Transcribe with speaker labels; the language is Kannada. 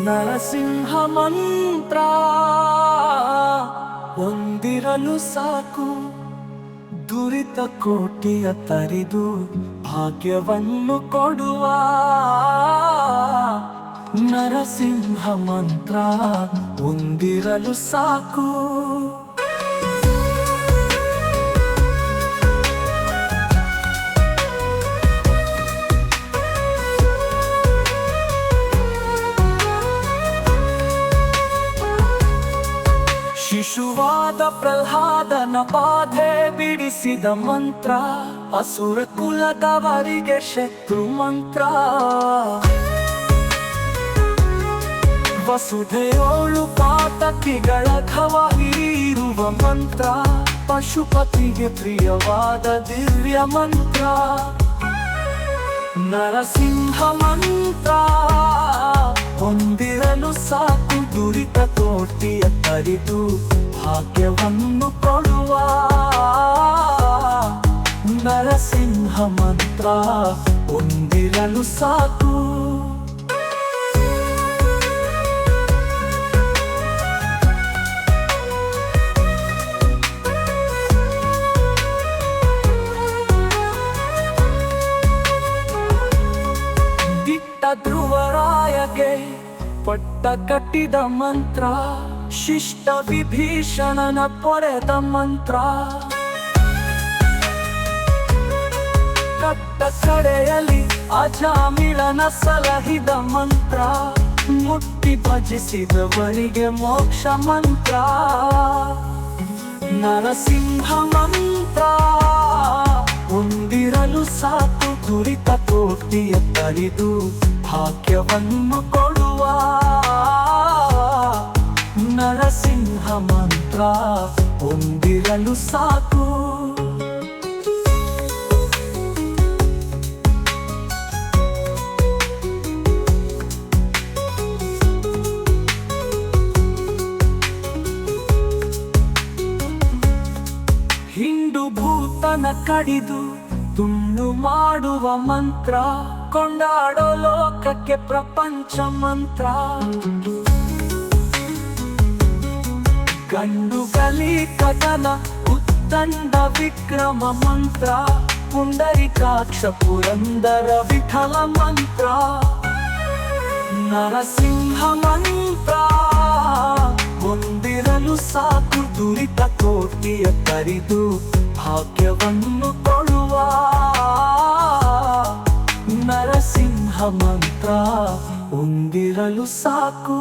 Speaker 1: ನರಸಿಂಹ ಮಂತ್ರ ಒಂದಿರಲು ಸಾಕು, ದುರಿತ ಕೋಟಿಯ ತರಿದು ಭಾಗ್ಯವನ್ನು ಕೊಡುವ ನರಸಿಂಹ ಮಂತ್ರ ಒಂದಿರಲು ಸಾಕು. ಶಿಶುವಾದ ಪ್ರಹ್ಲಾದನ ಬಾಧೆ ಬಿಡಿಸಿದ ಮಂತ್ರ, ಅಸುರ ಕುಲದವರಿಗೆ ಶತ್ರು ಮಂತ್ರ. ವಸುಧೆಯೋಳು ಪಾತಕಿಗಳ ಘವ ಹೀರುವ ಮಂತ್ರ, ಪಶುಪತಿಗೆ ಪ್ರಿಯವಾದ ದಿವ್ಯ ಮಂತ್ರ. ನರಸಿಂಹ ಮಂತ್ರ ಹೊಂದಿರಲು ಸಾಕು, ದುರಿತ ಕೋಟಿಯ ತರಿದು ಭಾಗ್ಯವನ್ನು ಕೊಡುವ ನರಸಿಂಹ ಮಂತ್ರ ಹೊಂದಿರಲು ಸಾಕು. ದಿಟ್ಟ ಧ್ರುವರಾಯಗೆ ಪಟ್ಟ ಕಟ್ಟಿದ ಮಂತ್ರ, ಶಿಷ್ಟ ವಿಭೀಷಣನ ಪೊರೆದ ಮಂತ್ರ. ಕಟ್ಟ ಕಡೆಯಲ್ಲಿ ಅಜಾಮಿಳನ ಸಲಹಿದ ಮಂತ್ರ, ಮುಟ್ಟಿ ಭಜಿಸಿದವರಿಗೆ ಮೋಕ್ಷ ಮಂತ್ರ. ನರಸಿಂಹ ಮಂತ್ರ ಹೊಂದಿರಲು ಸಾಕು, ದುರಿತ ಕೋಟಿಯ ತರಿದು ಭಾಗ್ಯವನ್ನು ಕೊಡುವ ನರಸಿಂಹ ಮಂತ್ರ ಹೊಂದಿರಲು ಸಾಕು. ಹಿಂಡು ಭೂತನ ಕಡಿದು ತುಂಡು ಮಾಡುವ ಮಂತ್ರ, ಕೊಂಡಾಡೋ ಲೋಕಕ್ಕೆ ಪ್ರಪಂಚ ಮಂತ್ರ. ಗಂಡು ಗಲಿ ಕದನ ಉತ್ತಂಡ ವಿಕ್ರಮ ಮಂತ್ರ, ಪುಂಡರಿಕಾಕ್ಷ ಪುರಂದರ ವಿಠಲ ಮಂತ್ರ. ನರಸಿಂಹ ಮಂತ್ರ ಹೊಂದಿರಲು ಸಾಕು, ದುರಿತ ಕೋಟಿಯ ತರಿದು ಭಾಗ್ಯವನ್ನು ಕೊಡುವ ನರಸಿಂಹ ಮಂತ್ರ ಹೊಂದಿರಲು ಸಾಕು.